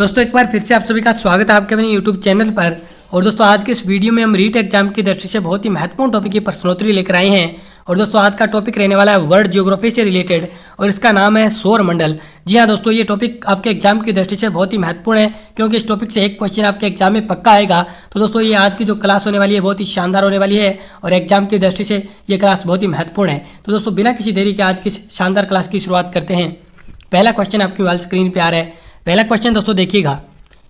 दोस्तों एक बार फिर से आप सभी का स्वागत है आपके अपने यूट्यूब चैनल पर। और दोस्तों आज के इस वीडियो में हम रीट एग्जाम की दृष्टि से बहुत ही महत्वपूर्ण टॉपिक की प्रश्नोत्तरी लेकर आए हैं। और दोस्तों आज का टॉपिक रहने वाला है वर्ल्ड ज्योग्राफी से रिलेटेड और इसका नाम है सौर मंडल। जी हाँ दोस्तों, ये टॉपिक आपके एग्जाम की दृष्टि से बहुत ही महत्वपूर्ण है क्योंकि इस टॉपिक से एक क्वेश्चन आपके एग्जाम में पक्का आएगा। तो दोस्तों ये आज की जो क्लास होने वाली है बहुत ही शानदार होने वाली है और एग्जाम की दृष्टि से ये क्लास बहुत ही महत्वपूर्ण है। तो दोस्तों बिना किसी देरी के आज की शानदार क्लास की शुरुआत करते हैं। पहला क्वेश्चन आपकी मोबाइल स्क्रीन पर आ रहा है। पहला क्वेश्चन दोस्तों देखिएगा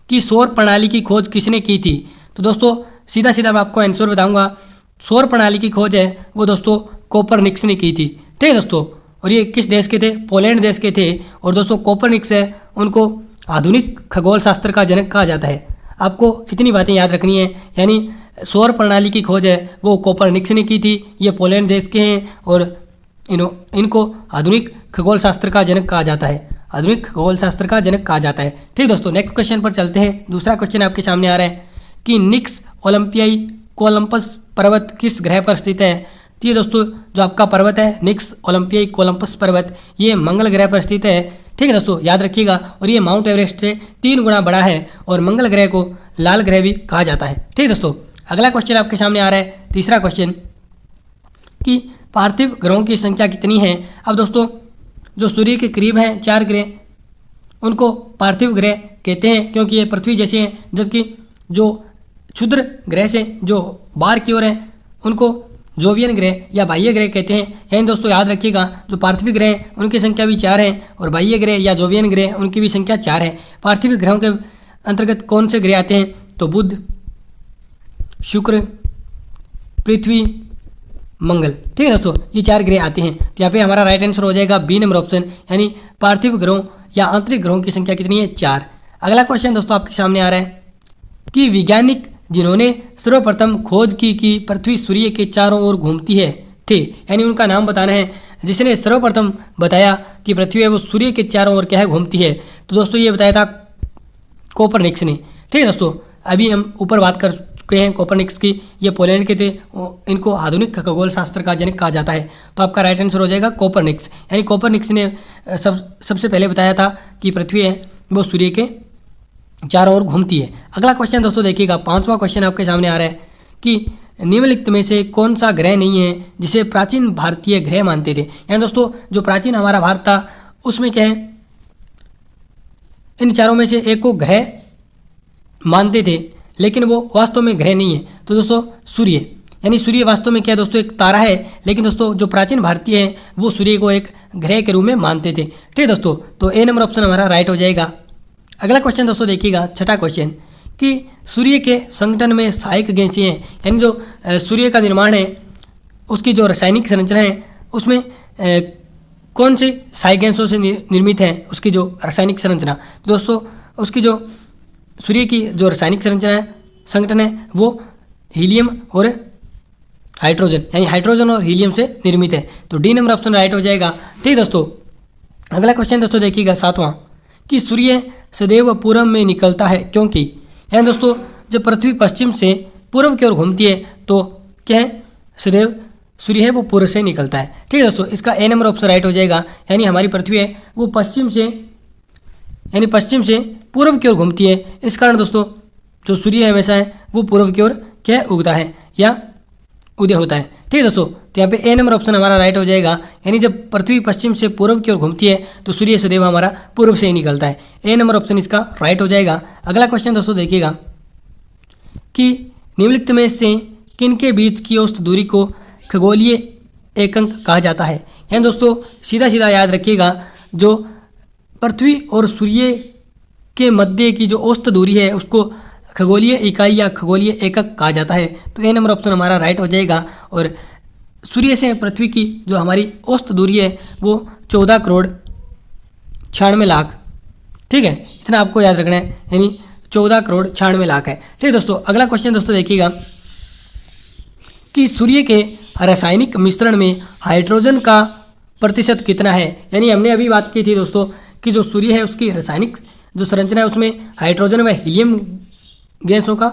कि सौर प्रणाली की खोज किसने की थी। तो दोस्तों सीधा सीधा मैं आपको आंसर बताऊंगा। सौर प्रणाली की खोज है वो दोस्तों कोपरनिकस ने की थी। ठीक है दोस्तों, और ये किस देश के थे? पोलैंड देश के थे। और दोस्तों कोपरनिकस है उनको आधुनिक खगोल शास्त्र का जनक कहा जाता है। आपको इतनी बातें याद रखनी है, यानी सौर प्रणाली की खोज है वो कोपरनिकस ने की थी। ये पोलैंड देश के हैं और इनको आधुनिक खगोल शास्त्र का जनक कहा जाता है। आधुनिक खगोल शास्त्र का जनक कहा जाता है। ठीक दोस्तों, नेक्स्ट क्वेश्चन पर चलते हैं। दूसरा क्वेश्चन आपके सामने आ रहा है कि निक्स ओलंपियाई कोलंबस पर्वत किस ग्रह पर स्थित है। तो ये दोस्तों जो आपका पर्वत है निक्स ओलंपियाई कोलंबस पर्वत, ये मंगल ग्रह पर स्थित है। ठीक है दोस्तों, याद रखिएगा। और ये माउंट एवरेस्ट से 3 गुना बड़ा है और मंगल ग्रह को लाल ग्रह भी कहा जाता है। ठीक दोस्तों, अगला क्वेश्चन आपके सामने आ रहा है। तीसरा क्वेश्चन कि पार्थिव ग्रहों की संख्या कितनी है। अब दोस्तों जो सूर्य के करीब हैं 4 ग्रह, उनको पार्थिव ग्रह कहते हैं क्योंकि ये पृथ्वी जैसे हैं, जबकि जो क्षुद्र ग्रह से जो बाहर की ओर हैं उनको जोवियन ग्रह या बाह्य ग्रह कहते हैं। यानी दोस्तों याद रखिएगा, जो पार्थिव ग्रह हैं उनकी संख्या भी 4 है और बाह्य ग्रह या जोवियन ग्रह उनकी भी संख्या 4 है। पार्थिव ग्रहों के अंतर्गत कौन से ग्रह आते हैं? तो बुध, शुक्र, पृथ्वी, मंगल। ठीक है दोस्तों, ये 4 ग्रह आते हैं। तो यहाँ पे हमारा राइट आंसर हो जाएगा बी नंबर ऑप्शन, यानी पार्थिव ग्रहों या आंतरिक ग्रहों की संख्या कितनी है? 4। अगला क्वेश्चन दोस्तों आपके सामने आ रहा है कि वैज्ञानिक जिन्होंने सर्वप्रथम खोज की कि पृथ्वी सूर्य के चारों ओर घूमती है थे, यानी उनका नाम बताना है। जिसने सर्वप्रथम बताया कि पृथ्वी है वो सूर्य के चारों ओर क्या है घूमती है, तो दोस्तों ये बताया था कोपरनिकस ने। ठीक है दोस्तों, अभी हम ऊपर बात कर चुके हैं कोपरनिकस की। ये पोलैंड के थे, इनको आधुनिक खगोल शास्त्र का जनक कहा जाता है। तो आपका राइट आंसर हो जाएगा कोपरनिकस, यानी कोपरनिकस ने सबसे पहले बताया था कि पृथ्वी है वो सूर्य के चारों ओर घूमती है। अगला क्वेश्चन दोस्तों देखिएगा, 5वां क्वेश्चन आपके सामने आ रहा है कि निम्नलिखित में से कौन सा ग्रह नहीं है जिसे प्राचीन भारतीय ग्रह मानते थे। यानी दोस्तों जो प्राचीन हमारा भारत था उसमें क्या है, इन चारों में से एक को ग्रह मानते थे लेकिन वो वास्तव में ग्रह नहीं है। तो दोस्तों सूर्य, यानी सूर्य वास्तव में क्या है दोस्तों एक तारा है, लेकिन दोस्तों जो प्राचीन भारतीय हैं वो सूर्य को एक ग्रह के रूप में मानते थे। ठीक है दोस्तों, तो ए नंबर ऑप्शन हमारा राइट हो जाएगा। अगला क्वेश्चन दोस्तों देखिएगा, 6ठा क्वेश्चन कि सूर्य के संगठन में सहायक गैसें हैं, यानी जो सूर्य का निर्माण है उसकी जो रासायनिक संरचना है उसमें कौन सी सहायक गैसों से निर्मित है उसकी जो रासायनिक संरचना। तो दोस्तों उसकी जो सूर्य की जो रासायनिक संरचना है संगठन है वो हीलियम और हाइड्रोजन, यानी हाइड्रोजन और हीलियम से निर्मित है। तो डी नंबर ऑप्शन राइट हो जाएगा। ठीक दोस्तों, अगला क्वेश्चन दोस्तों देखिएगा 7वां कि सूर्य सदैव पूर्व में निकलता है क्योंकि, यानी दोस्तों जब पृथ्वी पश्चिम से पूर्व की ओर घूमती है तो क्या है, सदैव सूर्य है वो पूर्व से निकलता है। ठीक है दोस्तों, इसका ए नंबर ऑप्शन राइट हो जाएगा, यानी हमारी पृथ्वी है वो पश्चिम से पूर्व की ओर घूमती है। इस कारण दोस्तों जो सूर्य हमेशा है वो पूर्व की ओर क्या उगता है या उदय होता है। ठीक है दोस्तों, तो यहाँ पे ए नंबर ऑप्शन हमारा राइट हो जाएगा, यानी जब पृथ्वी पश्चिम से पूर्व की ओर घूमती है तो सूर्य सदैव हमारा पूर्व से ही निकलता है। ए नंबर ऑप्शन इसका राइट हो जाएगा। अगला क्वेश्चन दोस्तों देखिएगा कि निम्नलिखित में से किनके बीच की औसत दूरी को खगोलीय एकांक कहा जाता है। यानी दोस्तों सीधा सीधा याद रखिएगा, जो पृथ्वी और सूर्य के मध्य की जो औसत दूरी है उसको खगोलीय इकाई या खगोलीय एकक कहा जाता है। तो ए नंबर ऑप्शन हमारा राइट हो जाएगा। और सूर्य से पृथ्वी की जो हमारी औसत दूरी है वो 14,96,00,000, ठीक है, इतना आपको याद रखना है, यानी 14,96,00,000 है। ठीक है दोस्तों, अगला क्वेश्चन दोस्तों देखिएगा कि सूर्य के रासायनिक मिश्रण में हाइड्रोजन का प्रतिशत कितना है। यानी हमने अभी बात की थी दोस्तों कि जो सूर्य है उसकी रासायनिक जो संरचना है उसमें हाइड्रोजन व हीलियम गैसों का,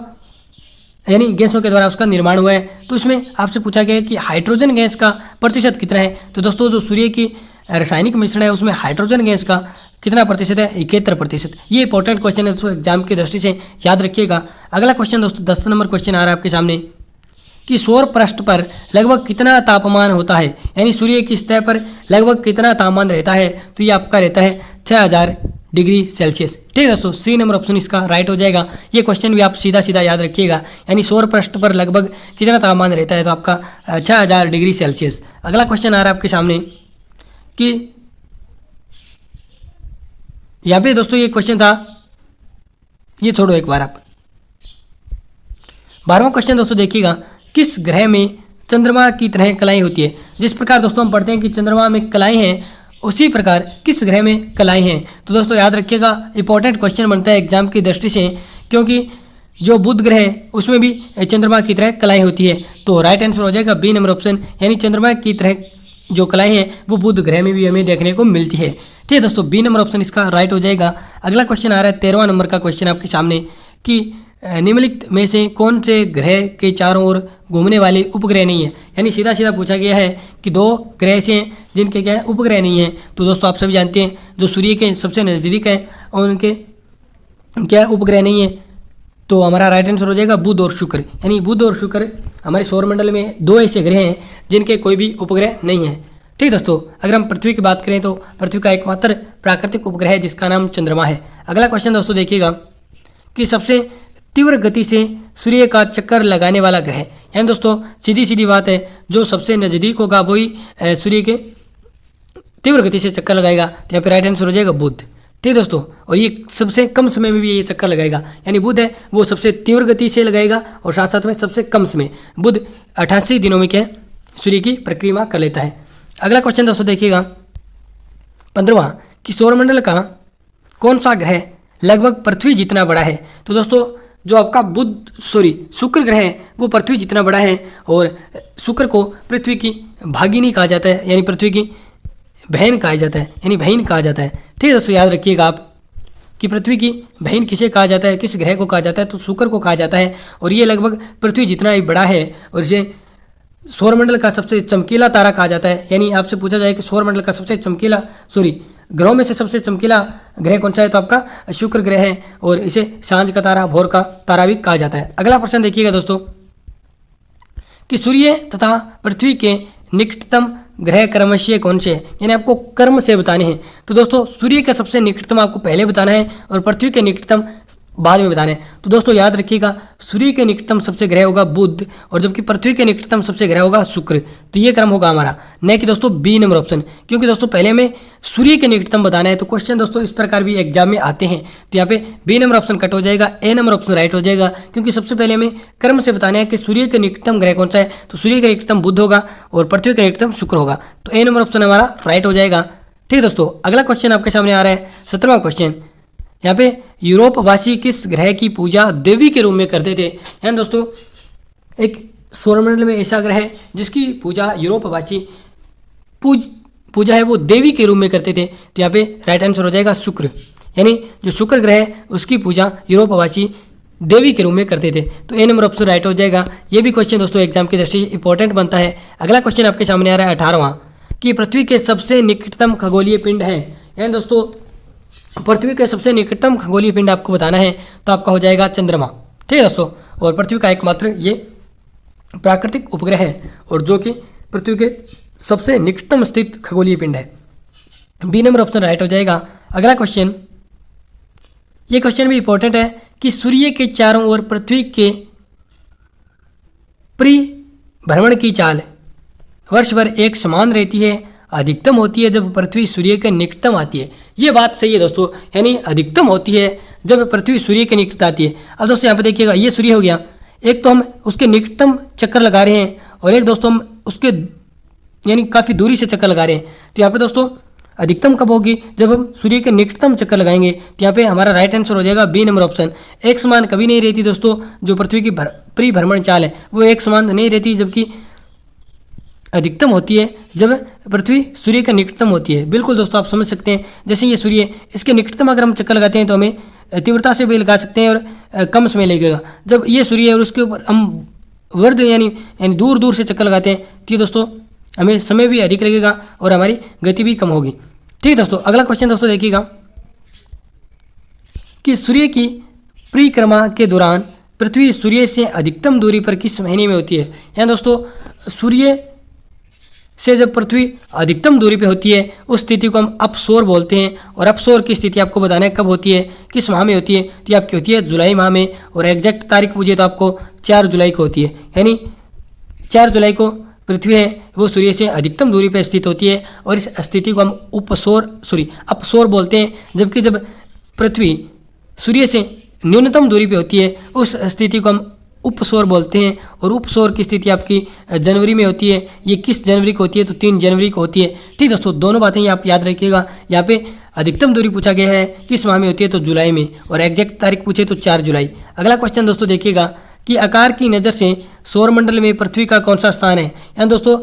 यानी गैसों के द्वारा उसका निर्माण हुआ है। तो इसमें आपसे पूछा गया है कि हाइड्रोजन गैस का प्रतिशत कितना है। तो दोस्तों जो सूर्य की रासायनिक मिश्रण है उसमें हाइड्रोजन गैस का कितना प्रतिशत है? 71%। ये इंपॉर्टेंट क्वेश्चन है दोस्तों, एग्जाम की दृष्टि से याद रखिएगा। अगला क्वेश्चन दोस्तों 10 नंबर क्वेश्चन आ रहा है आपके सामने कि सौर पृष्ठ पर लगभग कितना तापमान होता है, यानी सूर्य की सतह पर लगभग कितना तापमान रहता है। तो ये आपका रहता है 6000 डिग्री सेल्सियस। ठीक है दोस्तों, सी नंबर ऑप्शन इसका राइट हो जाएगा। ये क्वेश्चन भी आप सीधा सीधा याद रखिएगा, यानी सौर पृष्ठ पर लगभग कितना तापमान रहता है, तो आपका 6000 डिग्री सेल्सियस। अगला क्वेश्चन आ रहा है आपके सामने कि यहाँ पे दोस्तों ये क्वेश्चन था, ये छोड़ो एक बार आप। 12वां क्वेश्चन दोस्तों देखिएगा, किस ग्रह में चंद्रमा की तरह कलाएं होती है। जिस प्रकार दोस्तों हम पढ़ते हैं कि चंद्रमा में कलाएं हैं, उसी प्रकार किस ग्रह में कलाएं हैं। तो दोस्तों याद रखिएगा, इंपॉर्टेंट क्वेश्चन बनता है एग्जाम की दृष्टि से, क्योंकि जो बुध ग्रह है उसमें भी चंद्रमा की तरह कलाएं होती है। तो राइट आंसर हो जाएगा बी नंबर ऑप्शन, यानी चंद्रमा की तरह जो कलाएं हैं वो बुध ग्रह में भी हमें देखने को मिलती है। ठीक है दोस्तों, बी नंबर ऑप्शन इसका राइट हो जाएगा। अगला क्वेश्चन आ रहा है 13वां नंबर का क्वेश्चन आपके सामने कि निम्नलिखित में से कौन से ग्रह के चारों ओर घूमने वाले उपग्रह नहीं है। यानी सीधा सीधा पूछा गया है कि 2 ग्रह ऐसे हैं जिनके क्या है उपग्रह नहीं है। तो दोस्तों आप सभी जानते हैं जो सूर्य के सबसे नज़दीक हैं और उनके क्या उपग्रह नहीं है। तो हमारा राइट आंसर हो जाएगा बुध और शुक्र, यानी बुध और शुक्र हमारे सौरमंडल में 2 ऐसे ग्रह हैं जिनके कोई भी उपग्रह नहीं है। ठीक दोस्तों, अगर हम पृथ्वी की बात करें तो पृथ्वी का एकमात्र प्राकृतिक उपग्रह है जिसका नाम चंद्रमा है। अगला क्वेश्चन दोस्तों देखिएगा कि सबसे तीव्र गति से सूर्य का चक्कर लगाने वाला ग्रह, यानी दोस्तों सीधी सीधी बात है, जो सबसे नज़दीक होगा वही सूर्य के तीव्र गति से चक्कर लगाएगा। तो यहाँ पे राइट आंसर हो जाएगा बुध। ठीक दोस्तों, और ये सबसे कम समय में भी ये चक्कर लगाएगा, यानी बुध है वो सबसे तीव्र गति से लगाएगा और साथ साथ में सबसे कम समय। बुध 88 दिनों में क्या सूर्य की परिक्रमा कर लेता है। अगला क्वेश्चन दोस्तों देखिएगा 15वां कि सौरमंडल का कौन सा ग्रह लगभग पृथ्वी जितना बड़ा है। तो दोस्तों जो आपका शुक्र ग्रह है वो पृथ्वी जितना बड़ा है, और शुक्र को पृथ्वी की भागिनी कहा जाता है, यानी पृथ्वी की बहन कहा जाता है, यानी बहन कहा जाता है। ठीक है दोस्तों, याद रखिएगा आप कि पृथ्वी की बहन किसे कहा जाता है, किस ग्रह को कहा जाता है, तो शुक्र को कहा जाता है। और ये लगभग पृथ्वी जितना ही बड़ा है और इसे सौरमंडल का सबसे चमकीला तारा कहा जाता है। यानी आपसे पूछा जाए कि सौरमंडल का सबसे चमकीला ग्रहों में से सबसे चमकीला ग्रह कौन सा है, तो आपका शुक्र ग्रह है, और इसे सांझ का तारा, भोर का तारा भी कहा जाता है। अगला प्रश्न देखिएगा दोस्तों कि सूर्य तथा पृथ्वी के निकटतम ग्रह क्रमशः कौन से हैं, यानी आपको कर्म से बताने हैं। तो दोस्तों सूर्य का सबसे निकटतम आपको पहले बताना है और पृथ्वी के निकटतम बाद में बताना है। तो दोस्तों याद रखिएगा, सूर्य के निकटतम सबसे ग्रह होगा बुध, और जबकि पृथ्वी के निकटतम सबसे ग्रह होगा शुक्र। तो ये क्रम होगा हमारा, न कि दोस्तों बी नंबर ऑप्शन, क्योंकि दोस्तों पहले में सूर्य के निकटतम बताना है। तो क्वेश्चन दोस्तों इस प्रकार भी एग्जाम में आते हैं। तो यहाँ पे बी नंबर ऑप्शन कट हो जाएगा, ए नंबर ऑप्शन राइट हो जाएगा, क्योंकि सबसे पहले में कर्म से बताना है कि सूर्य के निकटतम ग्रह कौन सा है। तो सूर्य के निकटतम बुध होगा और पृथ्वी के निकटतम शुक्र होगा। तो ए नंबर ऑप्शन हमारा राइट हो जाएगा। ठीक दोस्तों, अगला क्वेश्चन आपके सामने आ रहा है 17वां क्वेश्चन। यहाँ पे यूरोपवासी किस ग्रह की पूजा देवी के रूप में करते थे। यानी दोस्तों एक सौरमंडल में ऐसा ग्रह है जिसकी पूजा यूरोपवासी पूजा है वो देवी के रूप में करते थे। तो यहाँ पे राइट आंसर हो जाएगा शुक्र, यानी जो शुक्र ग्रह है उसकी पूजा यूरोपवासी देवी के रूप में करते थे। तो ए नंबर ऑप्शन राइट हो जाएगा। ये भी क्वेश्चन दोस्तों एग्जाम की दृष्टि से इंपॉर्टेंट बनता है। अगला क्वेश्चन आपके सामने आ रहा है 18वां कि पृथ्वी के सबसे निकटतम खगोलीय पिंड है। यानी दोस्तों पृथ्वी के सबसे निकटतम खगोलीय पिंड आपको बताना है, तो आपका हो जाएगा चंद्रमा। ठीक है दोस्तों, और पृथ्वी का एकमात्र ये प्राकृतिक उपग्रह है और जो कि पृथ्वी के सबसे निकटतम स्थित खगोलीय पिंड है। बी नंबर ऑप्शन राइट हो जाएगा। अगला क्वेश्चन, ये क्वेश्चन भी इंपॉर्टेंट है कि सूर्य के चारों ओर पृथ्वी के परिभ्रमण की चाल वर्ष भर एक समान रहती है, अधिकतम होती है जब पृथ्वी सूर्य के निकटतम आती है। ये बात सही है दोस्तों, यानी अधिकतम होती है जब पृथ्वी सूर्य के निकट आती है। अब दोस्तों यहाँ पे देखिएगा, ये सूर्य हो गया, एक तो हम उसके निकटतम चक्कर लगा रहे हैं और एक दोस्तों हम उसके यानी काफ़ी दूरी से चक्कर लगा रहे हैं। तो यहाँ पे दोस्तों अधिकतम कब होगी, जब हम सूर्य के निकटतम चक्कर लगाएंगे। तो यहाँ पे हमारा राइट आंसर हो जाएगा बी नंबर ऑप्शन। एक समान कभी नहीं रहती दोस्तों, जो पृथ्वी की परिभ्रमण चाल है वो एक समान नहीं रहती, जबकि अधिकतम होती है जब पृथ्वी सूर्य के निकटतम होती है। बिल्कुल दोस्तों आप समझ सकते हैं, जैसे ये सूर्य इसके निकटतम अगर हम चक्कर लगाते हैं तो हमें तीव्रता से भी लगा सकते हैं और कम समय लगेगा। जब ये सूर्य है और उसके ऊपर हम वर्ध यानी दूर दूर से चक्कर लगाते हैं तो ये दोस्तों हमें समय भी अधिक लगेगा और हमारी गति भी कम होगी। ठीक है दोस्तों, अगला क्वेश्चन दोस्तों देखिएगा कि सूर्य की परिक्रमा के दौरान पृथ्वी सूर्य से अधिकतम दूरी पर किस महीने में होती है। यहाँ दोस्तों सूर्य से जब पृथ्वी अधिकतम दूरी पे होती है उस स्थिति को हम अपसौर बोलते हैं। और अपसौर की स्थिति आपको बताना है कब होती है, किस माह में होती है, तो ये आपकी होती है जुलाई माह में। और एग्जैक्ट तारीख पूछे तो आपको 4 जुलाई को होती है। यानी 4 जुलाई को पृथ्वी है वो सूर्य से अधिकतम दूरी पर स्थित होती है और इस स्थिति को हम अपसौर बोलते हैं। जबकि जब पृथ्वी सूर्य से न्यूनतम दूरी पे होती है उस स्थिति को हम उपसौर बोलते हैं। और उपसौर की स्थिति आपकी जनवरी में होती है। ये किस जनवरी को होती है, तो 3 जनवरी को होती है। ठीक दोस्तों, दोनों बातें आप याद रखिएगा। यहाँ पे अधिकतम दूरी पूछा गया है किस माह में होती है, तो जुलाई में। और एग्जैक्ट तारीख पूछे तो 4 जुलाई। अगला क्वेश्चन दोस्तों देखिएगा कि आकार की नज़र से सौरमंडल में पृथ्वी का कौन सा स्थान है। यहाँ दोस्तों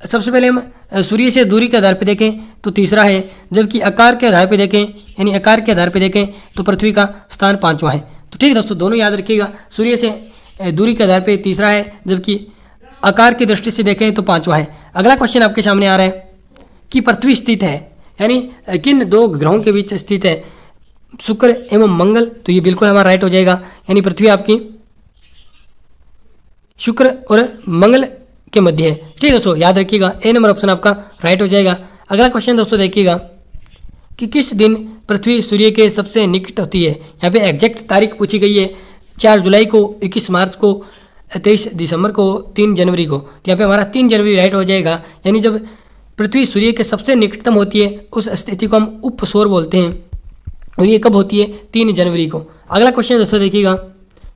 सबसे पहले हम सूर्य से दूरी के आधार पर देखें तो तीसरा है, जबकि आकार के आधार पर देखें यानी आकार के आधार पर देखें तो पृथ्वी का स्थान 5वां है। तो ठीक है दोस्तों, दोनों याद रखिएगा। सूर्य से दूरी के आधार पर तीसरा है, जबकि आकार की दृष्टि से देखें तो 5वां है। अगला क्वेश्चन आपके सामने आ रहा है कि पृथ्वी स्थित है यानी किन 2 ग्रहों के बीच स्थित है, शुक्र एवं मंगल। तो ये बिल्कुल हमारा राइट हो जाएगा। यानी पृथ्वी आपकी शुक्र और मंगल के मध्य है। ठीक है दोस्तों, याद रखिएगा। ए नंबर ऑप्शन आपका राइट हो जाएगा। अगला क्वेश्चन दोस्तों देखिएगा कि किस दिन पृथ्वी सूर्य के सबसे निकट होती है। यहाँ पे एग्जैक्ट तारीख पूछी गई है, 4 जुलाई को, 21 मार्च को, 23 दिसंबर को, 3 जनवरी को। तो यहाँ पे हमारा 3 जनवरी राइट हो जाएगा। यानी जब पृथ्वी सूर्य के सबसे निकटतम होती है उस स्थिति को हम उपसौर बोलते हैं और ये कब होती है, 3 जनवरी को। अगला क्वेश्चन दोस्तों देखिएगा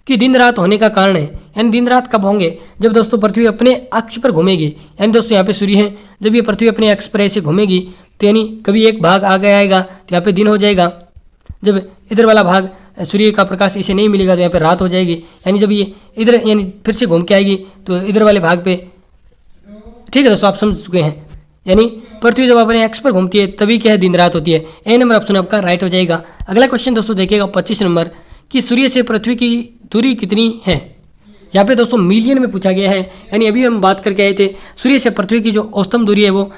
कि दिन रात होने का कारण है। यानी दिन रात कब होंगे, जब दोस्तों पृथ्वी अपने अक्ष पर घूमेगी। यानी दोस्तों यहाँ पे सूर्य है, जब ये पृथ्वी अपने अक्ष पर ऐसे घूमेगी तो यानी कभी एक भाग आगे आएगा तो यहाँ पे दिन हो जाएगा। जब इधर वाला भाग सूर्य का प्रकाश इसे नहीं मिलेगा तो यहाँ पे रात हो जाएगी। यानी जब ये इधर यानी फिर से घूम के आएगी तो इधर वाले भाग पे, ठीक है दोस्तों आप समझ चुके हैं। यानी पृथ्वी जब अपने एक्स पर घूमती है तभी क्या है, दिन रात होती है। ए नंबर ऑप्शन आपका राइट हो जाएगा। अगला क्वेश्चन दोस्तों देखिएगा 25 नंबर कि सूर्य से पृथ्वी की दूरी कितनी है। यहाँ पे दोस्तों मिलियन में पूछा गया है। यानी अभी हम बात करके आए थे सूर्य से पृथ्वी की जो औसतम दूरी है वो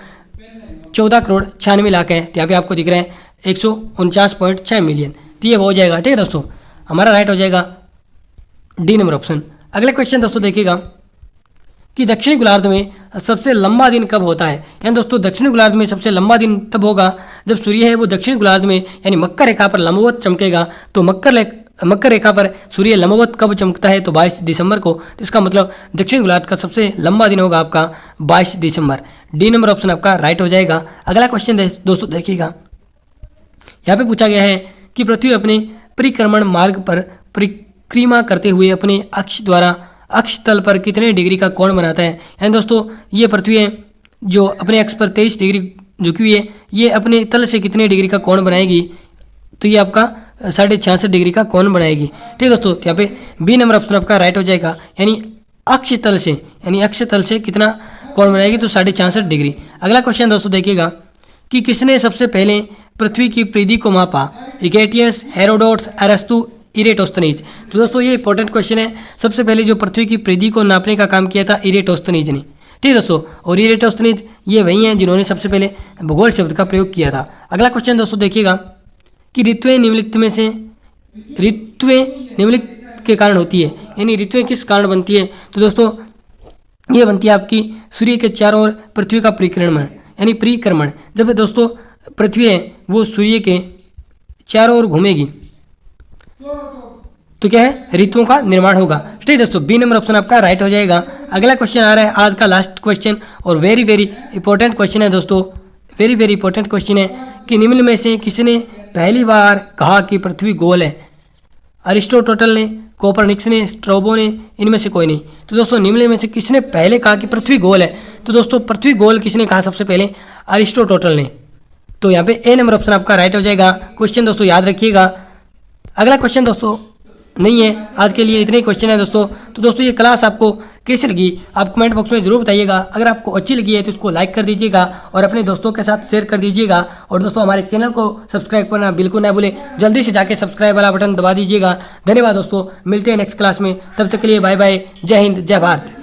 14 करोड़ 96 लाख है। तो यहाँ पे आपको दिख रहा है 149.6 मिलियन। तो ये हो जाएगा। ठीक है दोस्तों, हमारा राइट हो जाएगा डी नंबर ऑप्शन। अगला क्वेश्चन दोस्तों देखिएगा कि दक्षिणी गोलार्ध में सबसे लंबा दिन कब होता है। यानी दोस्तों दक्षिणी गोलार्ध में सबसे लंबा दिन तब होगा जब सूर्य है वो दक्षिणी गोलार्ध में यानी मकर रेखा पर लंबवत चमकेगा। तो मकर रेखा पर सूर्य लंबवत कब चमकता है, तो 22 दिसंबर को। तो इसका मतलब दक्षिण गोलार्ध का सबसे लंबा दिन होगा आपका 22 दिसंबर। डी नंबर ऑप्शन आपका राइट हो जाएगा। अगला क्वेश्चन दोस्तों देखिएगा, यहाँ पे पूछा गया है कि पृथ्वी अपने परिक्रमण मार्ग पर परिक्रमा करते हुए अपने अक्ष द्वारा अक्ष तल पर कितने डिग्री का कोण बनाता है। यानी दोस्तों ये पृथ्वी है जो अपने अक्ष पर 23 डिग्री झुकी हुई है, ये अपने तल से कितने डिग्री का कोण बनाएगी, तो ये आपका 66.5 डिग्री का कोण बनाएगी। ठीक है दोस्तों, यहाँ पे बी नंबर ऑप्शन आपका राइट हो जाएगा। यानी अक्ष तल से कितना कोण बनाएगी, तो 66.5 डिग्री। अगला क्वेश्चन दोस्तों देखिएगा कि किसने सबसे पहले पृथ्वी की परिधि को मापा। इकेटियस, हेरोडोट्स, अरस्तु, इरेटोस्थनीज। तो दोस्तों ये इंपॉर्टेंट क्वेश्चन है। सबसे पहले जो पृथ्वी की परिधि को नापने का काम किया था इरेटोस्थनीज ने। ठीक है दोस्तों, और इरेटोस्थनीज ये वही हैं जिन्होंने सबसे पहले भूगोल शब्द का प्रयोग किया था। अगला क्वेश्चन दोस्तों देखिएगा कि ऋतुएं निम्नलिखित के कारण होती है। यानी ऋतुएं किस कारण बनती है, तो दोस्तों ये बनती है आपकी सूर्य के चारों ओर पृथ्वी का परिक्रमण। जब दोस्तों पृथ्वी है वो सूर्य के चारों ओर घूमेगी तो क्या है, ऋतुओं का निर्माण होगा। ठीक है दोस्तों, बी नंबर ऑप्शन आपका राइट हो जाएगा। अगला क्वेश्चन आ रहा है आज का लास्ट क्वेश्चन और वेरी इंपॉर्टेंट क्वेश्चन है दोस्तों। वेरी इंपॉर्टेंट क्वेश्चन है कि निम्न में से किसने पहली बार कहा कि पृथ्वी गोल है। अरिस्टोटल ने, कोपरनिकस ने, स्ट्रोबो ने, इनमें से कोई नहीं। तो दोस्तों निम्न में से किसने पहले कहा कि पृथ्वी गोल है, तो दोस्तों पृथ्वी गोल किसने कहा सबसे पहले, अरिस्टोटल ने। तो यहाँ पे ए नंबर ऑप्शन आपका राइट हो जाएगा। क्वेश्चन दोस्तों याद रखिएगा। अगला क्वेश्चन दोस्तों नहीं है, आज के लिए इतने ही क्वेश्चन है दोस्तों। तो दोस्तों ये क्लास आपको कैसी लगी आप कमेंट बॉक्स में जरूर बताइएगा। अगर आपको अच्छी लगी है तो इसको लाइक कर दीजिएगा और अपने दोस्तों के साथ शेयर कर दीजिएगा। और दोस्तों हमारे चैनल को सब्सक्राइब करना बिल्कुल ना भूलें, जल्दी से जाके सब्सक्राइब वाला बटन दबा दीजिएगा। धन्यवाद दोस्तों, मिलते हैं नेक्स्ट क्लास में, तब तक के लिए बाय बाय, जय हिंद, जय भारत।